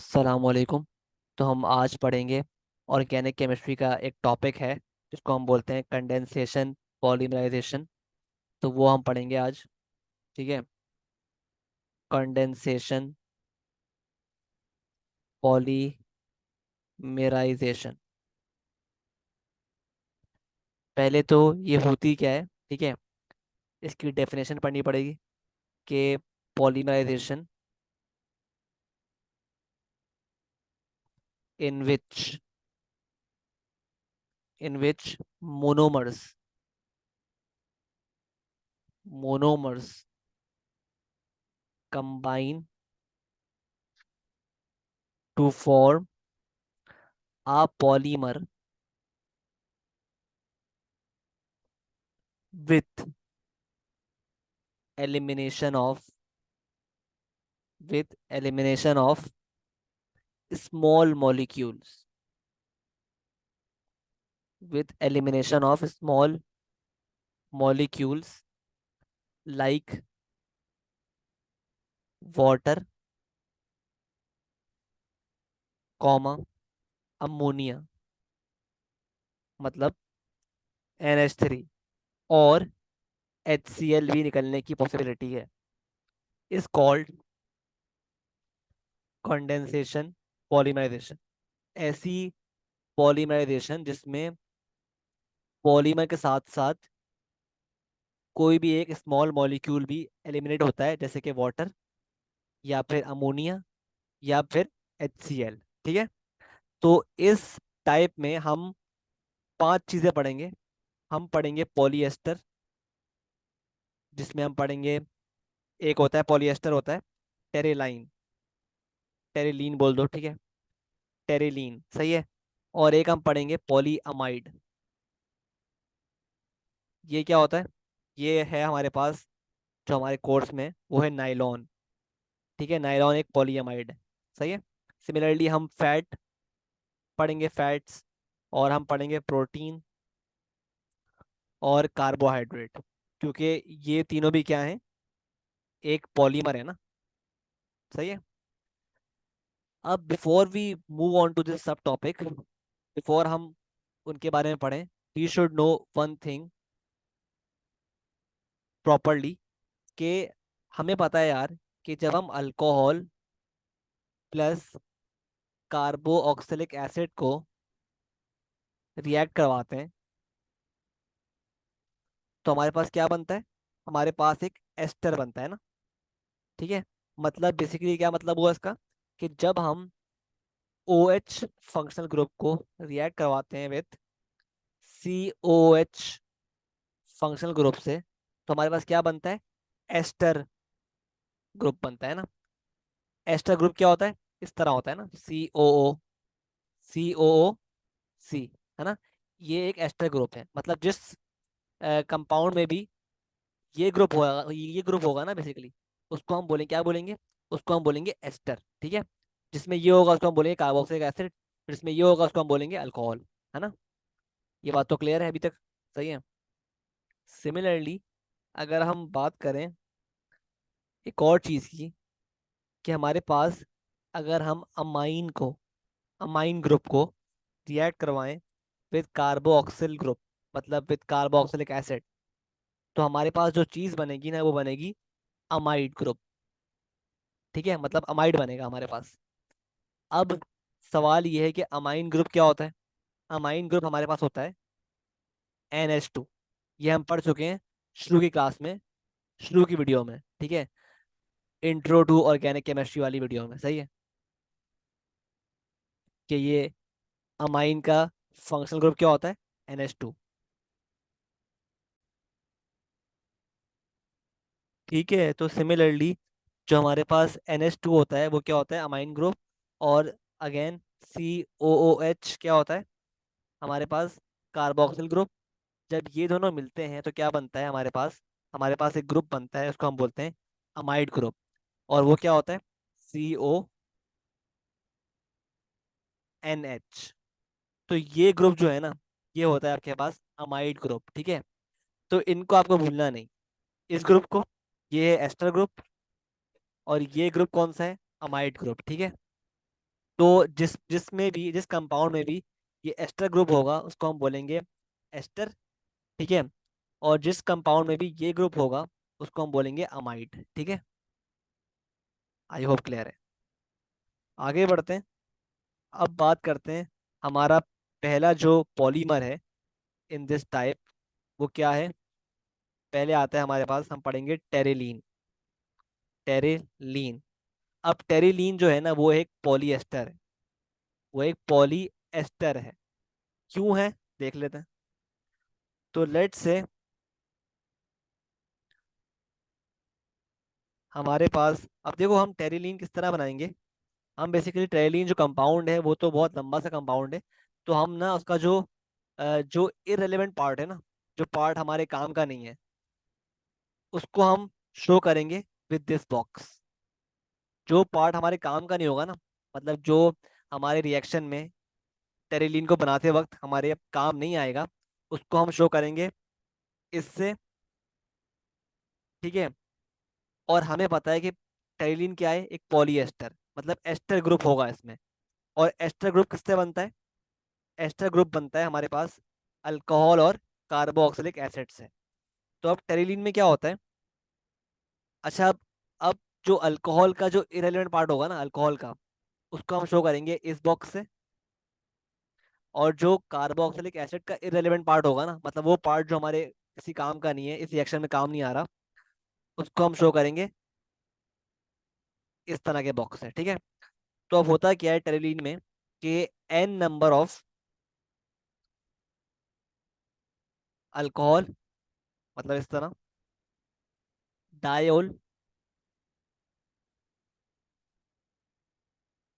अस्सलामुअलैकुम। तो हम आज पढ़ेंगे ऑर्गेनिक केमिस्ट्री का एक टॉपिक है जिसको हम बोलते हैं कंडेंसेशन पॉलीमराइजेशन। तो वो हम पढ़ेंगे आज। ठीक है। Condensation polymerisation. पहले तो ये होती क्या है, ठीक है, इसकी डेफिनेशन पढ़नी पड़ेगी कि polymerisation in which in which monomers monomers combine to form a polymer with elimination of with elimination of small molecules with elimination of small molecules like water, comma, ammonia, मतलब NH3 और HCl भी निकलने की possibility है। Is called condensation polymerisation. ऐसी polymerisation जिसमें polymer के साथ साथ कोई भी एक स्मॉल मॉलिक्यूल भी एलिमिनेट होता है, जैसे कि वाटर या फिर अमोनिया या फिर HCl। ठीक है। तो इस टाइप में हम पांच चीजें पढ़ेंगे। हम पढ़ेंगे पॉलीएस्टर, जिसमें हम पढ़ेंगे, एक होता है पॉलीएस्टर, होता है टेरेलाइन, टेरेलीन बोल दो, ठीक है, टेरेलीन सही है। और एक हम पढ़ेंगे पॉलीअमाइड। ये क्या होता है? ये है हमारे पास जो हमारे कोर्स में, वो है नाइलॉन। ठीक है, नाइलॉन एक पॉलीअमाइड है। सही है। सिमिलरली हम फैट पढ़ेंगे, फैट्स, और हम पढ़ेंगे प्रोटीन और कार्बोहाइड्रेट, क्योंकि ये तीनों भी क्या है, एक पॉलीमर है ना। सही है। अब before we move on to this sub topic, बिफोर हम उनके बारे में पढ़ें, we should know one thing properly, कि हमें पता है यार कि जब हम alcohol plus carboxylic acid को रिएक्ट करवाते हैं तो हमारे पास क्या बनता है? हमारे पास एक एस्टर बनता है ना। ठीक है। मतलब बेसिकली क्या मतलब हुआ इसका, कि जब हम OH फंक्शनल ग्रुप को रिएक्ट करवाते हैं विथ COH फंक्शनल ग्रुप से, तो हमारे पास क्या बनता है? एस्टर ग्रुप बनता है ना। एस्टर ग्रुप क्या होता है? इस तरह होता है ना, COO है ना। ये एक एस्टर ग्रुप है, मतलब जिस कंपाउंड में भी ये ग्रुप होगा ना बेसिकली, उसको हम बोलेंगे, क्या बोलेंगे? उसको हम बोलेंगे एस्टर। ठीक है। जिसमें ये होगा उसको हम बोलेंगे कार्बोक्सिलिक एसिड, जिसमें ये होगा उसको हम बोलेंगे अल्कोहल। है ना। ये बात तो क्लियर है अभी तक? सही है। सिमिलरली अगर हम बात करें एक और चीज़ की, कि हमारे पास अगर हम अमाइन ग्रुप को रिएक्ट करवाएं विद कार्बोक्सिल ग्रुप, मतलब विद कार्बोक्सिलिक एसिड, तो हमारे पास जो चीज़ बनेगी ना, वो बनेगी अमाइड ग्रुप। ठीक है, मतलब अमाइड बनेगा हमारे पास। अब सवाल ये है कि अमाइन ग्रुप क्या होता है? अमाइन ग्रुप हमारे पास होता है NH2। ये हम पढ़ चुके हैं शुरू की क्लास में, शुरू की वीडियो में। ठीक है, इंट्रो टू ऑर्गेनिक केमिस्ट्री वाली वीडियो में। सही है, कि ये अमाइन का फंक्शनल ग्रुप क्या होता है? NH2। ठीक है। तो सिमिलरली जो हमारे पास NH2 होता है वो क्या होता है? Amine group. और अगेन COOH क्या होता है हमारे पास? Carboxyl group. जब ये दोनों मिलते हैं तो क्या बनता है हमारे पास एक ग्रुप बनता है, उसको हम बोलते हैं अमाइड ग्रुप। और वो क्या होता है? CONH। तो ये ग्रुप जो है ना, ये होता है आपके पास अमाइड ग्रुप। ठीक है। तो इनको आपको भूलना नहीं, इस ग्रुप को। ये है एस्टर ग्रुप, और ये ग्रुप कौन सा है? Amide group. ठीक है। तो जिस कंपाउंड में भी ये एस्टर ग्रुप होगा उसको हम बोलेंगे एस्टर, ठीक है। और जिस कंपाउंड में भी ये ग्रुप होगा उसको हम बोलेंगे अमाइड, ठीक है। आई होप क्लियर है। आगे बढ़ते हैं। अब बात करते हैं हमारा पहला जो पॉलीमर है इन दिस टाइप, वो क्या है। पहले आता है हमारे पास, हम पढ़ेंगे टेरेलीन। टेरेलीन। अब टेरेलीन जो है ना वो एक पॉलीएस्टर है। वो एक पॉलीएस्टर है। क्यों है, देख लेते हैं। तो लेट से हमारे पास, अब देखो हम टेरेलीन किस तरह बनाएंगे। हम बेसिकली टेरेलीन जो कंपाउंड है वो तो बहुत लंबा सा कंपाउंड है। तो हम ना उसका जो इररेलेवेंट पार्ट है ना, जो पार्ट हमारे काम का नहीं है, उसको हम शो करेंगे विद दिस बॉक्स। जो पार्ट हमारे काम का नहीं होगा ना, मतलब जो हमारे रिएक्शन में टेरिलीन को बनाते वक्त हमारे काम नहीं आएगा, उसको हम शो करेंगे इससे, ठीक है। और हमें पता है कि टेरिलीन क्या है, एक पॉलीएस्टर, मतलब एस्टर ग्रुप होगा इसमें। और एस्टर ग्रुप किससे बनता है, एस्टर ग्रुप बनता है हमारे पास अल्कोहल और कार्बोक्सिलिक एसिड से। तो अब टेरिलीन में क्या होता है। अच्छा, अब जो अल्कोहल का जो इरेलीवेंट पार्ट होगा ना अल्कोहल का, उसको हम शो करेंगे इस बॉक्स से। और जो कार्बोक्सिलिक एसिड का इरेलीवेंट पार्ट होगा ना, मतलब वो पार्ट जो हमारे किसी काम का नहीं है, इस रिएक्शन में काम नहीं आ रहा, उसको हम शो करेंगे इस तरह के बॉक्स है, ठीक है। तो अब होता क्या है टेरिलीन में कि एन नंबर ऑफ अल्कोहल, मतलब इस तरह diol,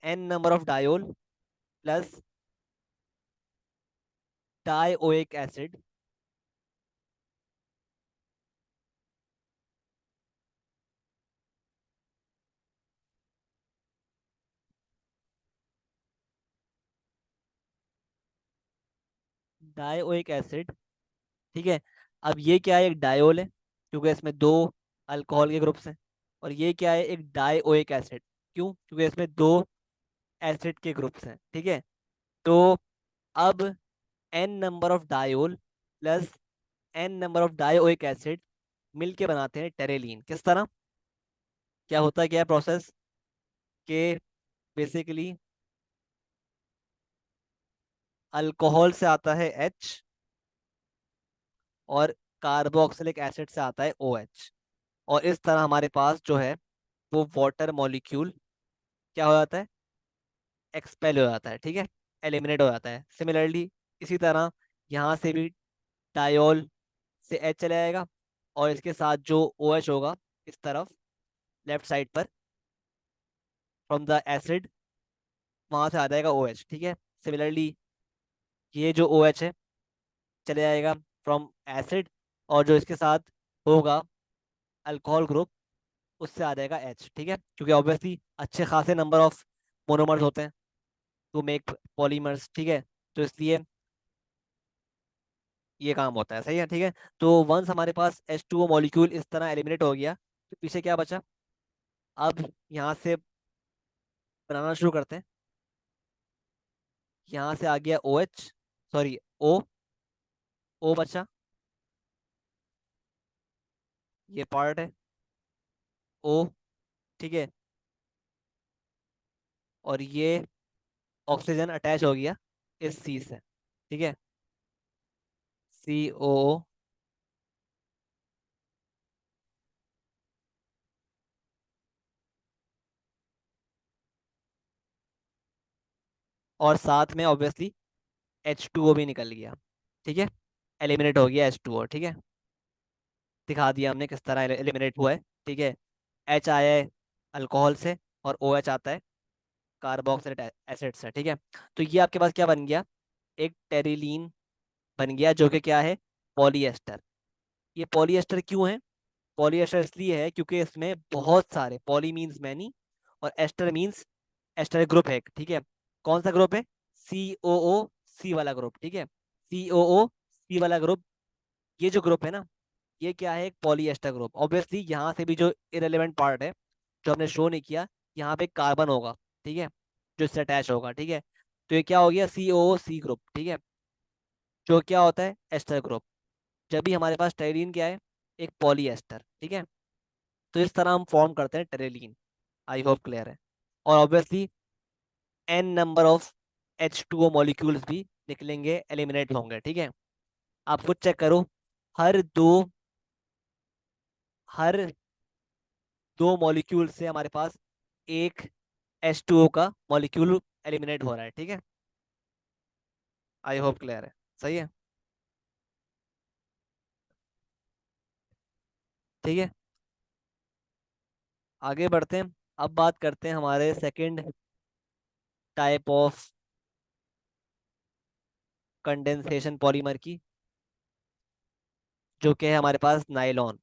n number of diol plus dioic acid, dioic acid, ठीक है। अब ये क्या है, एक डायोल है क्योंकि इसमें दो अल्कोहल के ग्रुप्स हैं। और ये क्या है, एक डाइओइक एसिड, क्यों, क्योंकि इसमें दो एसिड के ग्रुप्स हैं, ठीक है। तो अब n number of diol plus n number of dioic acid मिलके बनाते हैं टेरेलीन। किस तरह, क्या होता है, क्या है प्रोसेस के, बेसिकली अल्कोहल से आता है H और कार्बोक्सिलिक एसिड से आता है OH। और इस तरह हमारे पास जो है वो वाटर मॉलिक्यूल क्या हो जाता है, एक्सपेल हो जाता है, ठीक है, एलिमिनेट हो जाता है। सिमिलरली इसी तरह यहाँ से भी डायोल से H चला जाएगा, और इसके साथ जो OH होगा इस तरफ लेफ्ट साइड पर फ्रॉम द एसिड, वहां से आ जाएगा OH, ठीक है। सिमिलरली ये जो OH है चले जाएगा फ्रॉम एसिड, और जो इसके साथ होगा अल्कोहल ग्रुप, उससे आ जाएगा H, ठीक है। क्योंकि ऑब्वियसली अच्छे खासे नंबर ऑफ मोनोमर्स होते हैं टू मेक पॉलीमर्स, ठीक है। तो इसलिए ये काम होता है, सही है, ठीक है। तो वंस हमारे पास H2O मॉलिक्यूल इस तरह एलिमिनेट हो गया, तो पीछे क्या बचा। अब यहाँ से बनाना शुरू करते हैं। यहाँ से आ गया OH, सॉरी O बचा, ये पार्ट है O, ठीक है। और ये ऑक्सीजन अटैच हो गया इस C से, ठीक है, COO। और साथ में ऑब्वियसली H2O भी निकल गया, ठीक है, एलिमिनेट हो गया H2O, ठीक है। दिखा दिया हमने किस तरह एलिमिनेट हुआ है, ठीक है। H आया है अल्कोहल से, और OH आता है कार्बोक्सिलिक एसिड से, ठीक है। तो ये आपके पास क्या बन गया, एक टेरिलीन बन गया, जो कि क्या है, पॉलीएस्टर। ये पॉलीएस्टर क्यों है, पॉलीएस्टर इसलिए है क्योंकि इसमें बहुत सारे, पॉली मीन्स मैनी और एस्टर मीन्स एस्टर ग्रुप है एक, ठीक है। कौन सा ग्रुप है, COO C वाला ग्रुप, ठीक है। COO C वाला ग्रुप, ये जो ग्रुप है ना, ये क्या है, एक पॉलीएस्टर ग्रुप। ऑब्वियसली यहाँ से भी जो इरेलीवेंट पार्ट है जो हमने शो नहीं किया, यहाँ पे कार्बन होगा, ठीक है। जो इससे अटैच होगा, ठीक है। तो ये क्या हो गया, COO ग्रुप, ठीक है, जो क्या होता है, एस्टर ग्रुप। जब भी हमारे पास टेरीन क्या है, एक पॉली एस्टर, ठीक है। तो इस तरह हम फॉर्म करते हैं टेरेलीन। आई होप क्लियर है। और obviously n number of H2O molecules भी निकलेंगे, एलिमिनेट होंगे, ठीक है। आप खुद चेक करो, हर दो हर दो मॉलिक्यूल से हमारे पास एक H2O का मॉलिक्यूल एलिमिनेट हो रहा है, ठीक है। आई होप क्लियर है। सही है, ठीक है। आगे बढ़ते हैं। अब बात करते हैं हमारे second type of condensation polymer की, जो कि है हमारे पास नाइलॉन।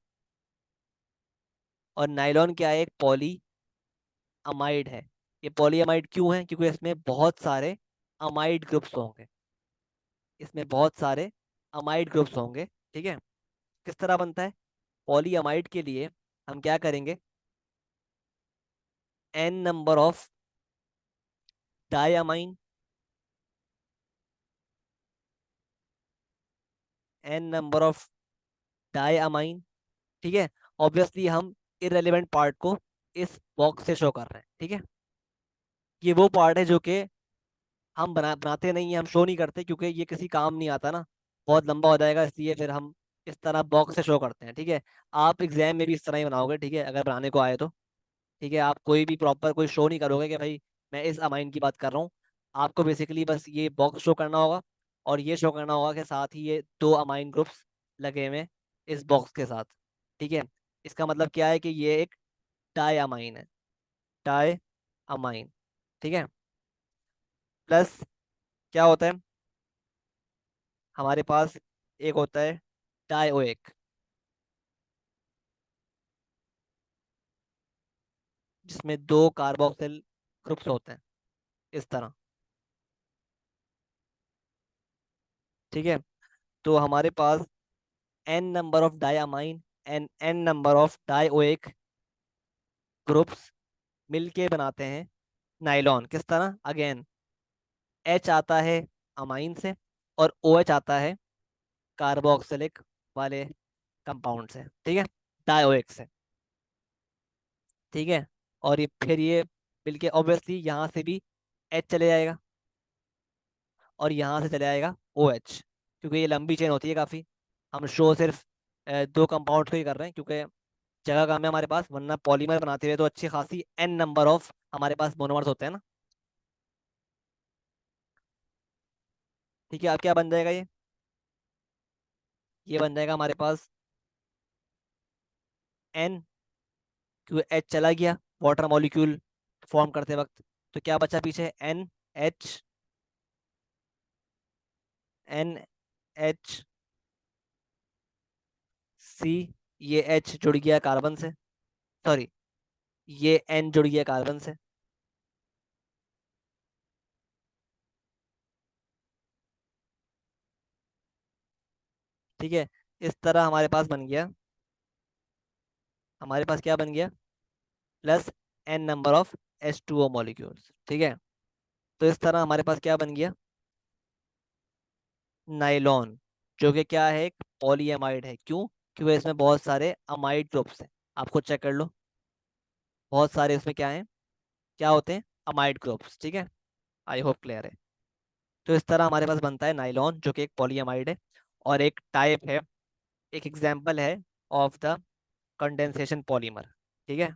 और नाइलॉन क्या है, एक पॉली अमाइड है। ये पॉली अमाइड क्यों है, क्योंकि इसमें बहुत सारे अमाइड ग्रुप्स होंगे। इसमें बहुत सारे अमाइड ग्रुप्स होंगे, ठीक है। किस तरह बनता है, पॉली अमाइड के लिए हम क्या करेंगे, n number of diamine, n number of diamine, ठीक है। ऑब्वियसली हम इररेलेवेंट पार्ट को इस बॉक्स से शो कर रहे हैं, ठीक है। ये वो पार्ट है जो कि हम बनाते नहीं है, हम शो नहीं करते, क्योंकि ये किसी काम नहीं आता ना, बहुत लंबा हो जाएगा, इसलिए फिर हम इस तरह बॉक्स से शो करते हैं, ठीक है। आप एग्जाम में भी इस तरह ही बनाओगे, ठीक है, अगर बनाने को आए तो। ठीक है, आप कोई भी प्रॉपर कोई शो नहीं करोगे कि भाई मैं इस अमाइन की बात कर रहा हूँ। आपको बेसिकली बस ये बॉक्स शो करना होगा, और ये शो करना होगा कि साथ ही ये दो अमाइन ग्रुप्स लगे हुए हैं इस बॉक्स के साथ, ठीक है। इसका मतलब क्या है कि ये एक डाई अमाइन है, डाई अमाइन, ठीक है। प्लस क्या होता है, हमारे पास एक होता है डायोइक, जिसमें दो कार्बोक्सिल ग्रुप्स होते हैं, इस तरह, ठीक है। तो हमारे पास n number of diamine and n number of dioic groups मिलके बनाते हैं नाइलॉन। किस तरह, अगेन H आता है अमाइन से, और OH आता है कार्बोक्सिलिक वाले कंपाउंड से, ठीक है, डायोइक से, ठीक है। और ये फिर ये मिलके ऑब्वियसली यहाँ से भी H चले जाएगा, और यहाँ से चले जाएगा OH, क्योंकि ये लंबी चेन होती है काफ़ी। हम शो सिर्फ दो कंपाउंड को ही कर रहे हैं, क्योंकि जगह कम है हमारे पास, वरना पॉलीमर बनाते हुए तो अच्छी खासी एन नंबर ऑफ हमारे पास मोनोमर्स होते हैं ना। ठीक है, अब क्या बन जाएगा ये बन जाएगा हमारे पास एन, क्योंकि एच चला गया वाटर मॉलिक्यूल फॉर्म करते वक्त, तो क्या बचा पीछे, NH, ये H जुड़ गया कार्बन से, सॉरी, ये N जुड़ गया कार्बन से, ठीक है। इस तरह हमारे पास बन गया, हमारे पास क्या बन गया, plus n number of H2O molecules, ठीक है। तो इस तरह हमारे पास क्या बन गया, नाइलॉन, जो कि क्या है, एक पॉलीएमाइड है। क्यों, क्योंकि इसमें बहुत सारे अमाइड ग्रुप्स हैं, आप खुद चेक कर लो, बहुत सारे इसमें क्या हैं, क्या होते हैं, अमाइड ग्रुप्स, ठीक है। आई होप क्लियर है। तो इस तरह हमारे पास बनता है नाइलॉन, जो कि एक पॉलीएमाइड है, और एक टाइप है, एक एग्जाम्पल है ऑफ द कंडेंसेशन पॉलीमर, ठीक है।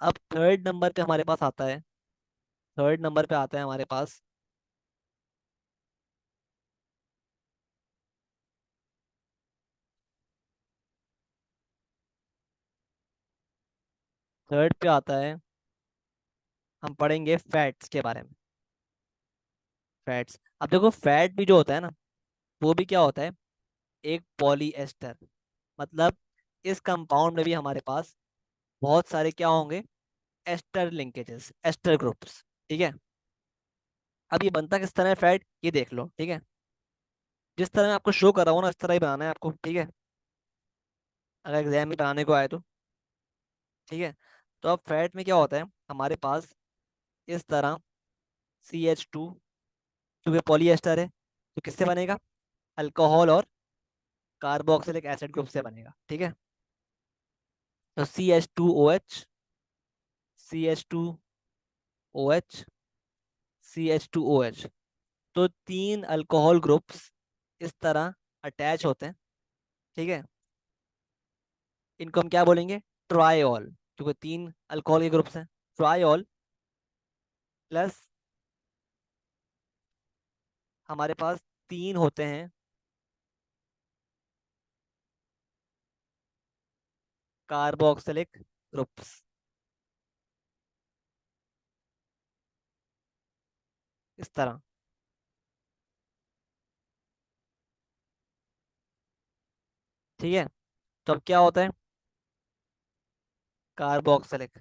अब थर्ड नंबर पे हमारे पास आता है, थर्ड नंबर पे आता है हमारे पास, थर्ड पे आता है, हम पढ़ेंगे फैट्स के बारे में। फैट्स, अब देखो फैट भी जो होता है ना, वो भी क्या होता है, एक पॉलीएस्टर। मतलब इस कंपाउंड में भी हमारे पास बहुत सारे क्या होंगे, एस्टर लिंकेजेस, एस्टर ग्रुप्स, ठीक है। अब ये बनता किस तरह है फैट, ये देख लो, ठीक है। जिस तरह मैं आपको शो कर रहा हूँ ना, इस तरह ही बनाना है आपको, ठीक है, अगर एग्जाम में बनाने को आए तो, ठीक है। तो अब फैट में क्या होता है हमारे पास, इस तरह CH2, क्योंकि पॉलीएस्टर है तो किससे बनेगा, अल्कोहल और कार्बोक्सिलिक एसिड ग्रुप से बनेगा, ठीक है। तो CH2OH, CH2OH, तो तीन अल्कोहल ग्रुप्स इस तरह अटैच होते हैं, ठीक है। इनको हम क्या बोलेंगे, ट्राइऑल, क्योंकि तीन अल्कोहल के ग्रुप्स हैं। ट्राइऑल प्लस हमारे पास तीन होते हैं कार्बोक्सिलिक ग्रुप्स, इस तरह, ठीक है। तो अब क्या होता है, कार्बोक्सिलिक,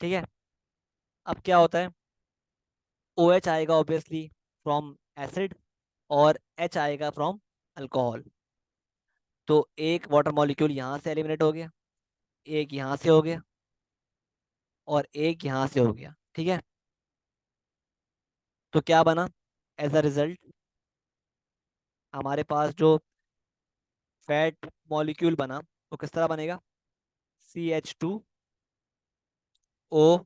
ठीक है। अब क्या होता है, OH आएगा ऑब्वियसली फ्रॉम एसिड, और H आएगा फ्रॉम अल्कोहल। तो एक वाटर मॉलिक्यूल यहाँ से एलिमिनेट हो गया, एक यहाँ से हो गया, और एक यहाँ से हो गया, ठीक है। तो क्या बना एज अ रिजल्ट, हमारे पास जो फैट मॉलिक्यूल बना वो किस तरह बनेगा, CH2O,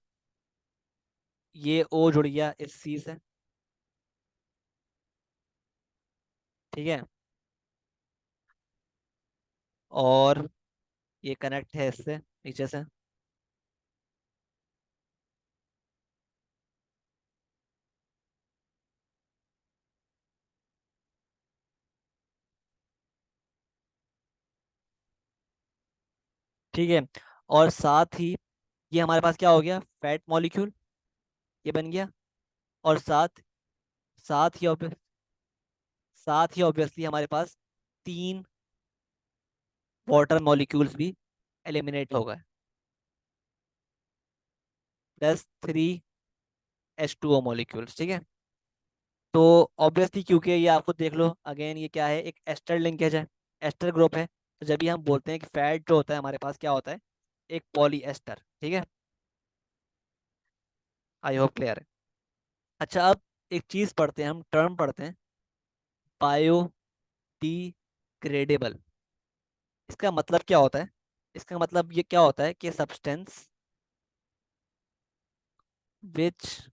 ये O जुड़ गया इस C से, ठीक है। और ये कनेक्ट है इससे नीचे से, ठीक है। और साथ ही ये हमारे पास क्या हो गया, फैट मॉलिक्यूल ये बन गया। और साथ ही ऑब्वियसली हमारे पास तीन वाटर मॉलिक्यूल्स भी एलिमिनेट हो गए, प्लस 3H2O मॉलिक्यूल्स, ठीक है। तो ऑब्वियसली क्योंकि ये आपको देख लो अगेन, ये क्या है, एक एस्टर लिंकेज है, एस्टर ग्रुप है। तो जब भी हम बोलते हैं कि फैट जो होता है हमारे पास क्या होता है, एक पॉली एस्टर, ठीक है। आई होप क्लियर है। अच्छा, अब एक चीज पढ़ते हैं, हम टर्म पढ़ते हैं, बायोडिग्रेडेबल। इसका मतलब क्या होता है, इसका मतलब ये क्या होता है कि substance which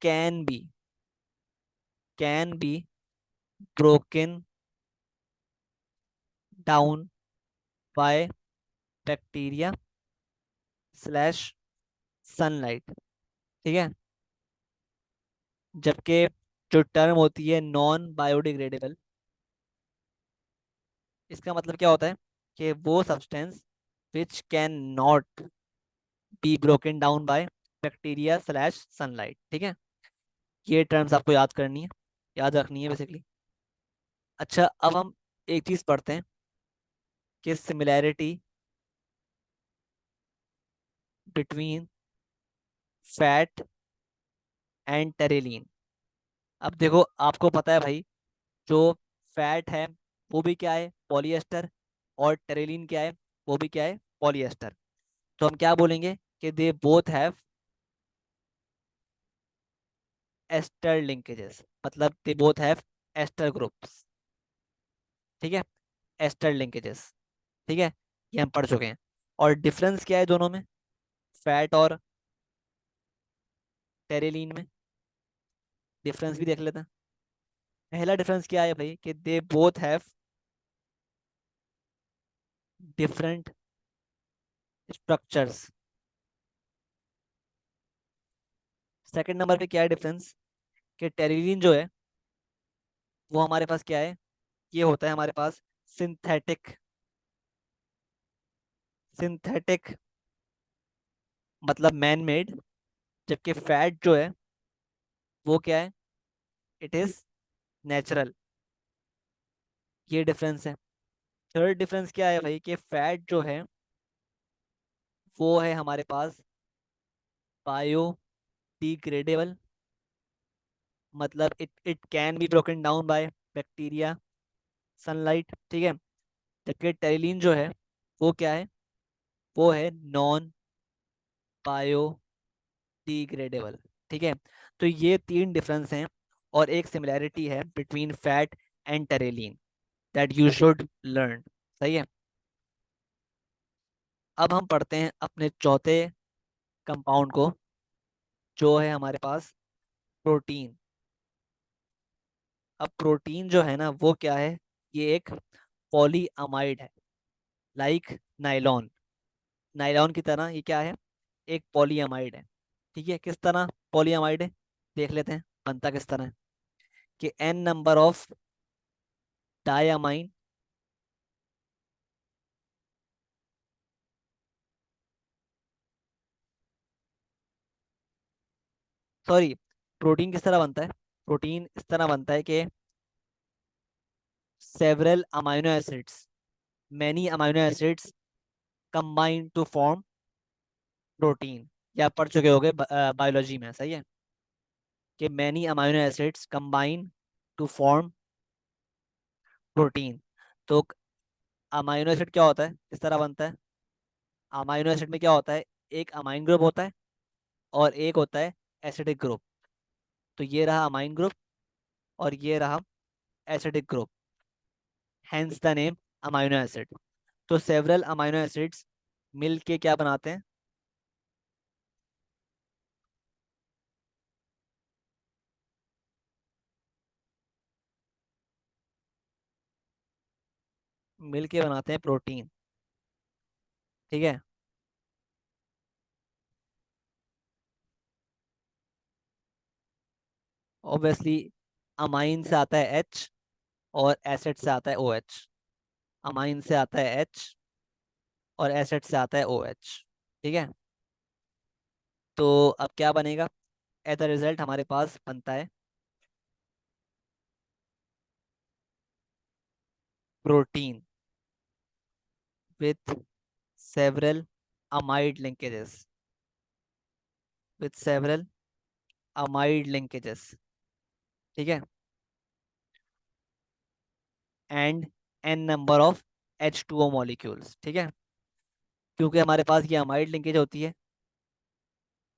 can be can be broken down by bacteria slash sunlight, ठीक है। जबकि जो टर्म होती है नॉन बायोडिग्रेडेबल, इसका मतलब क्या होता है कि वो substance which can not be broken down by bacteria slash sunlight, ठीक है। ये टर्म्स आपको याद करनी है, याद रखनी है बेसिकली। अच्छा, अब हम एक चीज पढ़ते हैं कि सिमिलैरिटी बिटवीन फैट एंड टेरेलीन। अब देखो आपको पता है भाई, जो फैट है वो भी क्या है, पॉलीएस्टर, और टेरेलीन क्या है, वो भी क्या है, पॉलीएस्टर। तो हम क्या बोलेंगे कि they both have ester linkages, मतलब they both have ester groups, ठीक है, एस्टर लिंकेजेस, ठीक है। ये हम पढ़ चुके हैं। और डिफरेंस क्या है दोनों में, फैट और टेरेलीन में, डिफरेंस भी देख लेते हैं। पहला डिफरेंस क्या है भाई, कि they both have different structures. Second number पे क्या है डिफरेंस, कि टेरिलीन जो है वो हमारे पास क्या है, ये होता है हमारे पास सिंथेटिक, सिंथेटिक मतलब मैन मेड। जबकि फैट जो है वो क्या है, इट इज नेचुरल। ये डिफरेंस है। थर्ड डिफरेंस क्या है भाई, कि फैट जो है वो है हमारे पास बायोडिग्रेडेबल, मतलब it it can be broken down by bacteria sunlight, ठीक है। जबकि टेरिलीन जो है वो क्या है, वो है नॉन बायोडिग्रेडेबल। ठीक है। तो ये तीन डिफरेंस हैं और एक सिमिलैरिटी है between fat and terylene that you should learn. सही है। अब हम पढ़ते हैं अपने चौथे कंपाउंड को, जो है हमारे पास प्रोटीन। अब प्रोटीन जो है ना वो क्या है, ये एक पॉलीअमाइड है, लाइक नाइलॉन। नायलॉन की तरह ये क्या है, एक पॉलीअमाइड है। ठीक है, किस तरह पॉलीअमाइड है देख लेते हैं, बनता किस तरह है। कि n number of diamine, sorry, protein किस तरह बनता है, प्रोटीन इस तरह बनता है कि several amino acids, many amino acids combine to form protein. या आप पढ़ चुके होगे बायोलॉजी में, सही है, कि many amino acids combine to form protein. तो अमाइनो एसिड क्या होता है, किस तरह बनता है, अमाइनो एसिड में क्या होता है, एक अमाइन ग्रुप होता है और एक होता है एसिडिक ग्रुप। तो ये रहा अमाइन ग्रुप और ये रहा acidic group, hence the name amino acid. तो सेवरल अमाइनो एसिड्स मिल के क्या बनाते हैं, मिल के बनाते हैं प्रोटीन। ठीक है। ऑब्वियसली अमाइन से आता है एच और एसिड से आता है ओ एच। अमाइन से आता है एच और एसिड से आता है ओ एच। ठीक है। तो अब क्या बनेगा, एज अ रिजल्ट हमारे पास बनता है protein with several amide linkages, with several amide linkages. ठीक है। And n number of H2O molecules. ठीक है। क्योंकि हमारे पास ये अमाइड लिंकेज होती है,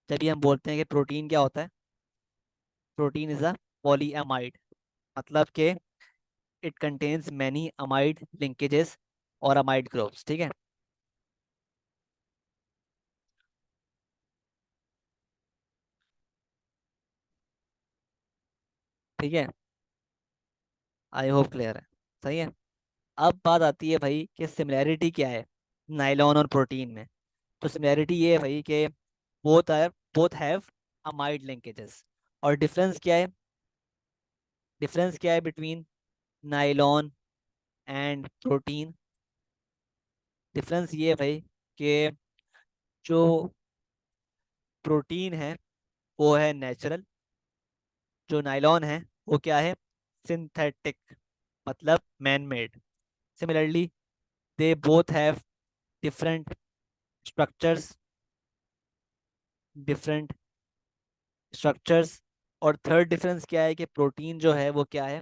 जब भी हम बोलते हैं कि प्रोटीन क्या होता है, प्रोटीन इज अ पॉलीअमाइड, मतलब कि it contains many amide linkages और अमाइड ग्रुप्स। ठीक है। ठीक है, आई होप क्लियर है। सही है। अब बात आती है भाई कि सिमिलैरिटी क्या है नाइलॉन और प्रोटीन में। तो सिमिलैरिटी ये है भाई कि both are both have amide linkages. और डिफरेंस क्या है, डिफरेंस क्या है between nylon and protein. Difference ये है भाई कि जो प्रोटीन है वो है नेचुरल, जो नाइलॉन है वो क्या है, सिंथेटिक, मतलब man made. Similarly they both have different structures, different structures. और थर्ड डिफरेंस क्या है कि प्रोटीन जो है वो क्या है,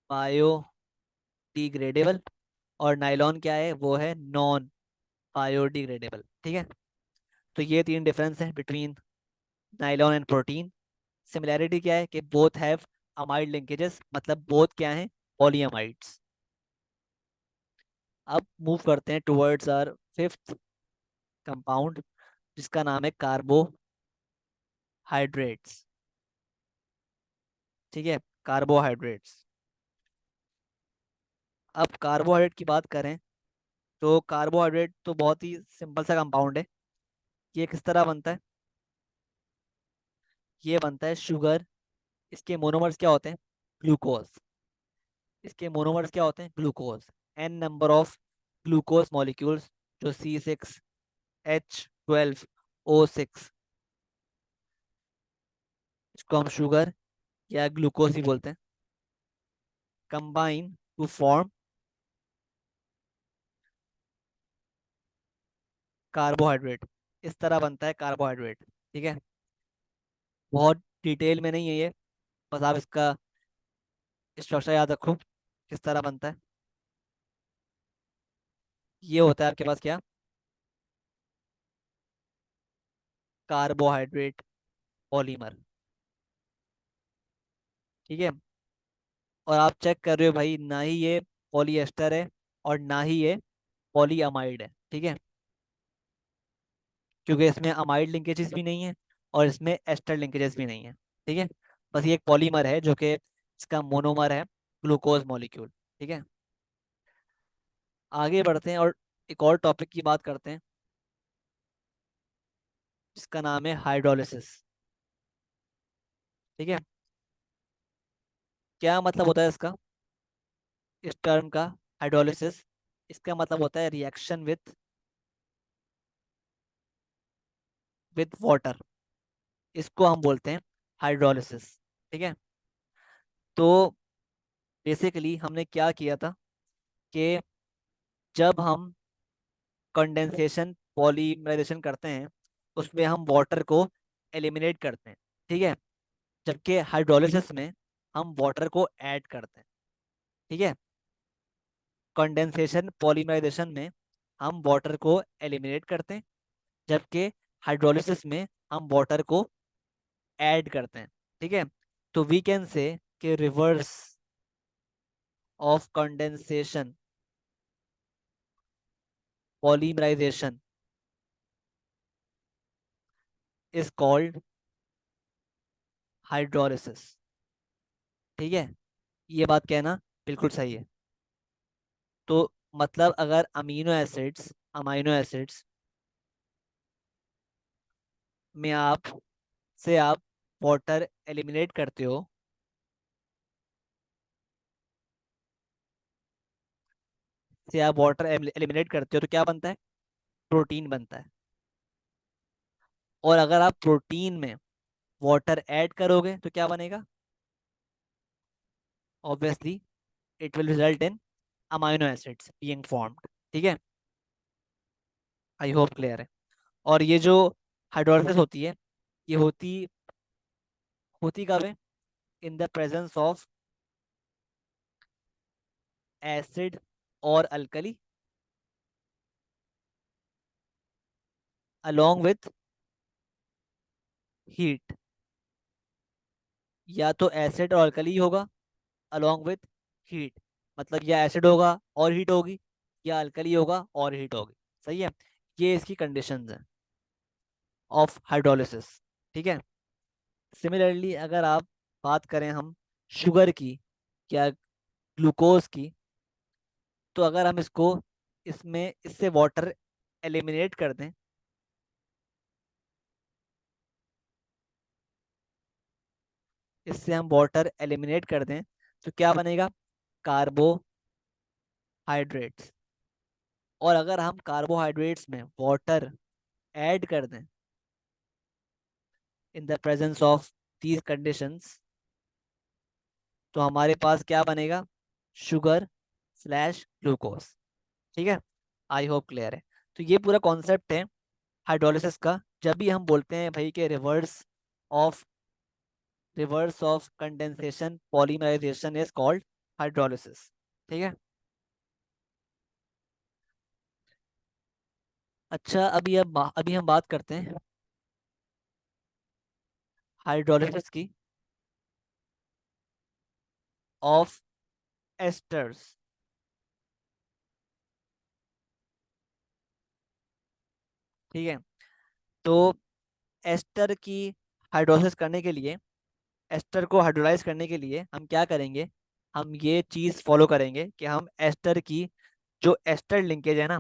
बायोडिग्रेडेबल, और नाइलॉन क्या है, वो है नॉन बायोडिग्रेडेबल। ठीक है। तो ये तीन डिफरेंस है between nylon and protein. Similarity क्या है कि बोथ हैव अमाइड लिंकेजेस, मतलब बोथ क्या हैं, पॉलीअमाइड्स। अब मूव करते हैं टुवर्ड्स आवर फिफ्थ कंपाउंड, जिसका नाम है कार्बोहाइड्रेट्स। ठीक है, कार्बोहाइड्रेट्स। अब कार्बोहाइड्रेट की बात करें तो कार्बोहाइड्रेट तो बहुत ही सिंपल सा कंपाउंड है। ये किस तरह बनता है, ये बनता है शुगर, इसके मोनोमर्स क्या होते हैं, ग्लूकोज। इसके मोनोमर्स क्या होते हैं, glucose. N number of glucose molecules, जो C6H12O6, इसको हम शुगर या ग्लूकोज ही बोलते हैं, कंबाइन टू फॉर्म कार्बोहाइड्रेट। इस तरह बनता है कार्बोहाइड्रेट। ठीक है। बहुत डिटेल में नहीं है ये, बस आप इसका स्ट्रक्चर याद रखो किस तरह बनता है। ये होता है आपके पास क्या, कार्बोहाइड्रेट पॉलीमर। ठीक है। और आप चेक कर रहे हो भाई, ना ही ये पॉलीएस्टर है और ना ही ये पॉलीअमाइड है। ठीक है, क्योंकि इसमें अमाइड लिंकेजेस भी नहीं है और इसमें एस्टर लिंकेजेस भी नहीं है। ठीक है, बस ये एक पॉलीमर है जो कि इसका मोनोमर है, ग्लूकोज मॉलिक्यूल। ठीक है, आगे बढ़ते हैं और एक और टॉपिक की बात करते हैं जिसका नाम है हाइड्रोलिसिस। ठीक है, क्या मतलब होता है इसका, इस टर्म का, हाइड्रोलिसिस? इसका मतलब होता है रिएक्शन विद वाटर। इसको हम बोलते हैं हाइड्रोलिसिस। ठीक है, तो बेसिकली हमने क्या किया था कि जब हम कंडेंसेशन पॉलीमराइजेशन करते हैं उसमें हम वाटर को एलिमिनेट करते हैं। ठीक है, जबकि हाइड्रोलिसिस में हम वाटर को ऐड करते हैं। ठीक है, कंडेंसेशन पॉलीमराइजेशन में हम वाटर को एलिमिनेट करते हैं, जबकि हाइड्रोलिसिस में हम वाटर को ऐड करते हैं। ठीक है, तो वी कैन से कि reverse of condensation polymerisation is called hydrolysis. ठीक है, ये बात कहना बिल्कुल सही है। तो मतलब अगर अमीनो एसिड्स में आप वाटर एलिमिनेट करते हो, से आप वाटर एलिमिनेट करते हो तो क्या बनता है? प्रोटीन बनता है। और अगर आप प्रोटीन में वाटर ऐड करोगे तो क्या बनेगा? Obviously it will result in amino acids being formed. ठीक है, आई होप क्लियर है। और ये जो हाइड्रोलिसिस होती है, ये होती होती कब है? In the presence of acid और अल्कली अलोंग विथ हीट। या तो एसिड और अल्कली होगा अलोंग विथ हीट, मतलब या एसिड होगा और हीट होगी, या अल्कली होगा और हीट होगी। सही है, ये इसकी कंडीशंस हैं ऑफ हाइड्रोलिसिस। ठीक है, सिमिलरली अगर आप बात करें हम शुगर की या ग्लूकोज की, तो अगर हम इससे वाटर एलिमिनेट कर दें, इससे हम वाटर एलिमिनेट कर दें तो क्या बनेगा? कार्बोहाइड्रेट्स। और अगर हम कार्बोहाइड्रेट्स में वाटर ऐड कर दें in the presence of these conditions, तो हमारे पास क्या बनेगा? Sugar slash glucose. ठीक है, आई होप क्लियर है। तो ये पूरा कॉन्सेप्ट है हाइड्रोलिसिस का। जब भी हम बोलते हैं भाई के of reverse of condensation polymerisation is called hydrolysis. ठीक है, अच्छा अभी हम बात करते हैं हाइड्रोलिसिस की ऑफ एस्टर्स। ठीक है, तो एस्टर की हाइड्रोलिसिस करने के लिए, एस्टर को हाइड्रोलाइज करने के लिए हम क्या करेंगे? हम ये चीज फॉलो करेंगे कि हम एस्टर की जो एस्टर लिंकेज है ना,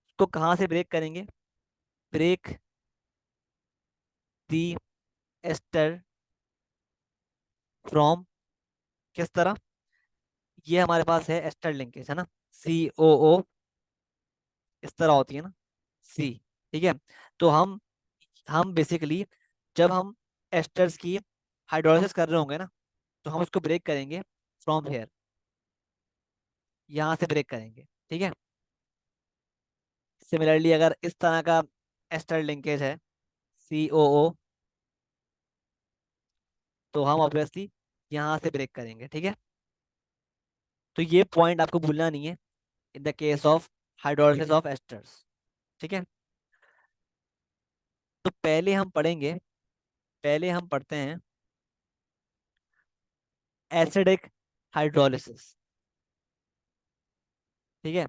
उसको कहाँ से ब्रेक करेंगे? ब्रेक दी एस्टर फ्रॉम, किस तरह? ये हमारे पास है एस्टर लिंकेज है ना, COO, इस तरह होती है ना, सी। ठीक है, तो हम बेसिकली जब हम एस्टर्स की हाइड्रोलिसिस कर रहे होंगे ना, तो हम उसको ब्रेक करेंगे फ्रॉम हेयर, यहाँ से ब्रेक करेंगे। ठीक है, सिमिलरली अगर इस तरह का एस्टर लिंकेज है, COO, तो हम ऑब्वियसली यहाँ से ब्रेक करेंगे। ठीक है, तो ये पॉइंट आपको भूलना नहीं है in the case of hydrolysis of esters. ठीक है, तो पहले हम पढ़ेंगे, पहले हम पढ़ते हैं एसिडिक हाइड्रोलिसिस। ठीक है,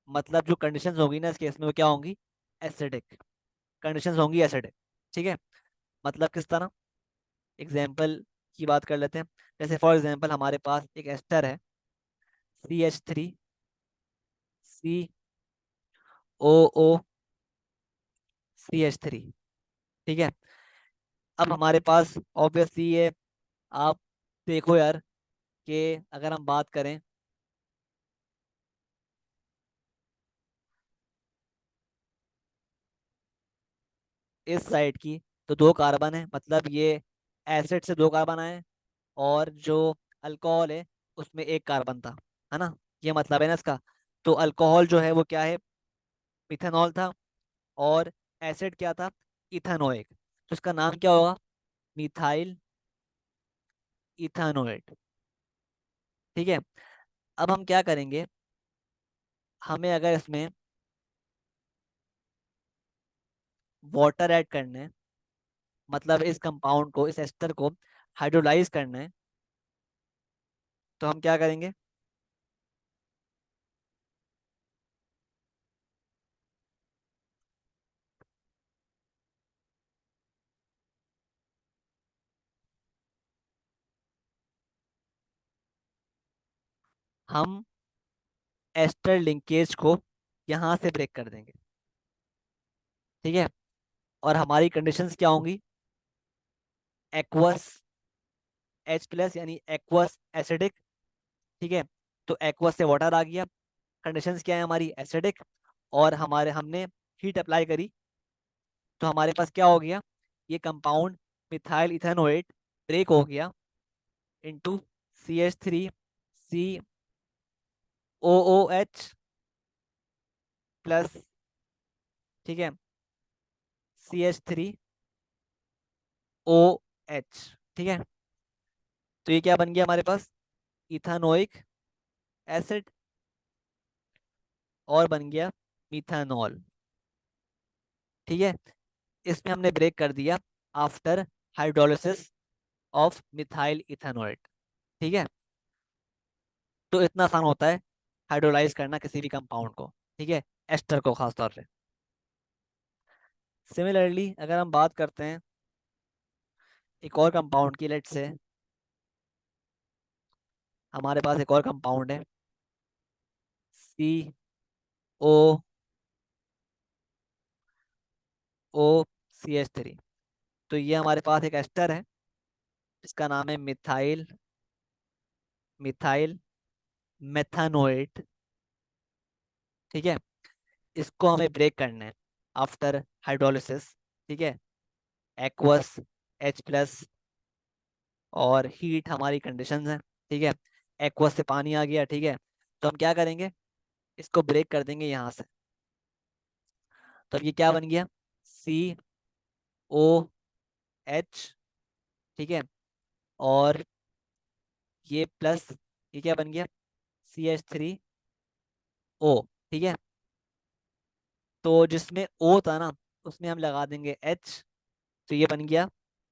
मतलब जो कंडीशंस होगी ना इस केस में वो क्या होंगी, एसिडिक कंडीशंस होंगी, एसिडिक। ठीक है, मतलब किस तरह, एग्जाम्पल की बात कर लेते हैं। जैसे फॉर एग्जाम्पल हमारे पास एक एस्टर है, CH3COO CH3। ठीक है, अब हमारे पास ऑब्वियसली ये, आप देखो यार, कि अगर हम बात करें इस साइड की, तो दो कार्बन है, मतलब ये एसिड से दो कार्बन आए, और जो अल्कोहल है उसमें एक कार्बन था, है ना, ये मतलब है ना इसका। तो अल्कोहल जो है वो क्या है, मिथेनॉल था, और एसिड क्या था, इथेनोइक। तो इसका नाम क्या होगा, मिथाइल इथेनोएट। ठीक है, अब हम क्या करेंगे, हमें अगर इसमें वाटर ऐड करना है, मतलब इस कंपाउंड को, इस एस्टर को हाइड्रोलाइज करना है, तो हम क्या करेंगे, हम एस्टर लिंकेज को यहाँ से ब्रेक कर देंगे। ठीक है, और हमारी कंडीशंस क्या होंगी, एक्वस H+ यानी एक्वस एसिडिक। ठीक है, तो एक्वस से वाटर आ गया, कंडीशंस क्या है हमारी, एसिडिक, और हमारे हमने हीट अप्लाई करी, तो हमारे पास क्या हो गया, ये कंपाउंड मिथाइल इथेनोएट ब्रेक हो गया इनटू CH3COOH+, ठीक है, CH3OH। ठीक है, तो ये क्या बन गया हमारे पास, इथानोइक एसिड, और बन गया मिथानॉल। ठीक है, इसमें हमने ब्रेक कर दिया after hydrolysis of methyl ethanoate. ठीक है, तो इतना आसान होता है हाइड्रोलाइज करना किसी भी कंपाउंड को। ठीक है, एस्टर को खास तौर पे। सिमिलरली अगर हम बात करते हैं एक और कंपाउंड की, लेट से हमारे पास एक और कंपाउंड है, COOCH3। तो ये हमारे पास एक एस्टर है, इसका नाम है मिथाइल मिथाइल मेथानोएट। ठीक है, इसको हमें ब्रेक करना है आफ्टर हाइड्रोलिसिस। ठीक है, एक्वस H+, और हीट हमारी कंडीशंस हैं। ठीक है, एक्वस से पानी आ गया। ठीक है, तो हम क्या करेंगे, इसको ब्रेक कर देंगे यहाँ से। तो अब ये क्या बन गया, COH। ठीक है, और ये प्लस, ये क्या बन गया, CH3O। ठीक है, तो जिसमें O था ना, उसमें हम लगा देंगे H, तो ये बन गया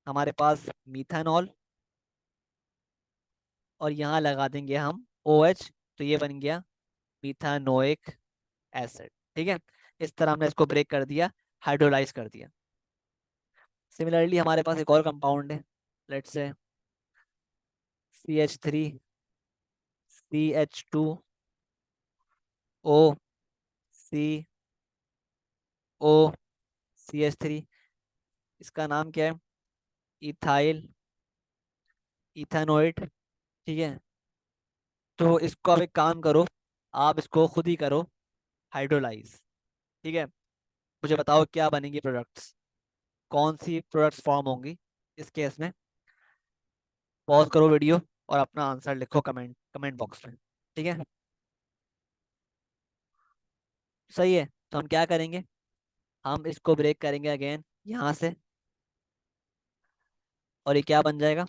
हमारे पास मिथानॉल, और यहाँ लगा देंगे हम OH, तो ये बन गया मिथानोइक एसिड। ठीक है, इस तरह हमने इसको ब्रेक कर दिया, हाइड्रोलाइज कर दिया। सिमिलरली हमारे पास एक और कंपाउंड है, लेट्स से CH3CH2OCOCH3। इसका नाम क्या है, इथाइल इथानोइड। ठीक है, तो इसको आप एक काम करो, आप इसको खुद ही करो हाइड्रोलाइज। ठीक है, मुझे बताओ क्या बनेंगी प्रोडक्ट्स, कौन सी प्रोडक्ट्स फॉर्म होंगी इस केस में। पॉज करो वीडियो और अपना आंसर लिखो कमेंट कमेंट बॉक्स में। ठीक है, सही है, तो हम क्या करेंगे, हम इसको ब्रेक करेंगे अगेन यहाँ से, और ये क्या बन जाएगा,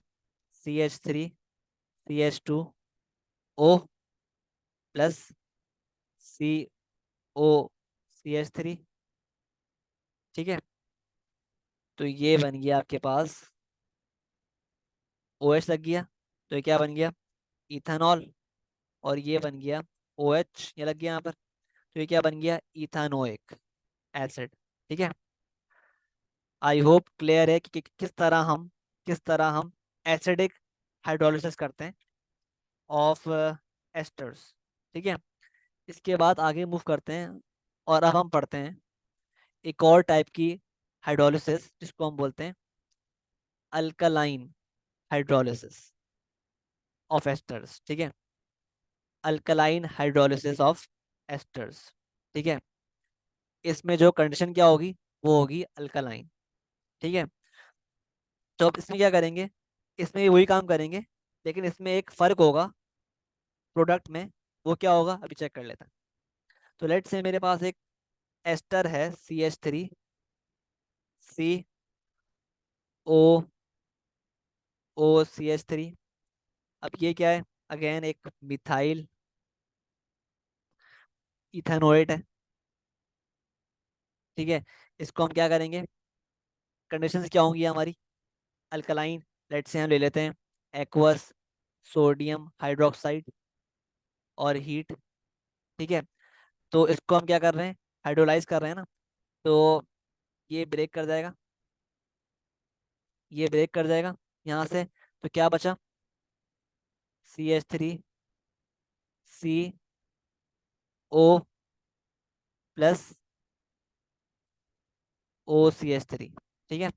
CH3CH2O+COCH3। ठीक है, तो ये बन गया आपके पास, ओ एच लग गया, तो ये क्या बन गया, इथानॉल। और ये बन गया ओ एच, ये लग गया यहाँ पर, तो ये क्या बन गया, इथानोइक एसिड। ठीक है, आई होप क्लियर है कि किस तरह हम एसिडिक हाइड्रोलिसिस करते हैं ऑफ एस्टर्स। ठीक है, इसके बाद आगे मूव करते हैं, और अब हम पढ़ते हैं एक और टाइप की हाइड्रोलिसिस जिसको हम बोलते हैं अल्कलाइन हाइड्रोलिसिस ऑफ एस्टर्स। ठीक है, अल्कलाइन हाइड्रोलिसिस ऑफ एस्टर्स। ठीक है, इसमें जो कंडीशन क्या होगी, वो होगी अल्कलाइन। ठीक है, तो अब इसमें क्या करेंगे, इसमें भी वही काम करेंगे, लेकिन इसमें एक फर्क होगा प्रोडक्ट में। वो क्या होगा, अभी चेक कर लेते हैं। तो लेट से मेरे पास एक एस्टर है, CH3COOCH3। अब ये क्या है, अगेन एक मिथाइल इथेनोएट है। ठीक है, इसको हम क्या करेंगे, कंडीशंस क्या होंगी हमारी, अल्कलाइन, लेट से हम ले लेते हैं एक्वस सोडियम हाइड्रोक्साइड और हीट। ठीक है, तो इसको हम क्या कर रहे हैं, हाइड्रोलाइज कर रहे हैं ना, तो ये ब्रेक कर जाएगा, ये ब्रेक कर जाएगा यहाँ से, तो क्या बचा, CH3CO प्लस OCH3। ठीक है,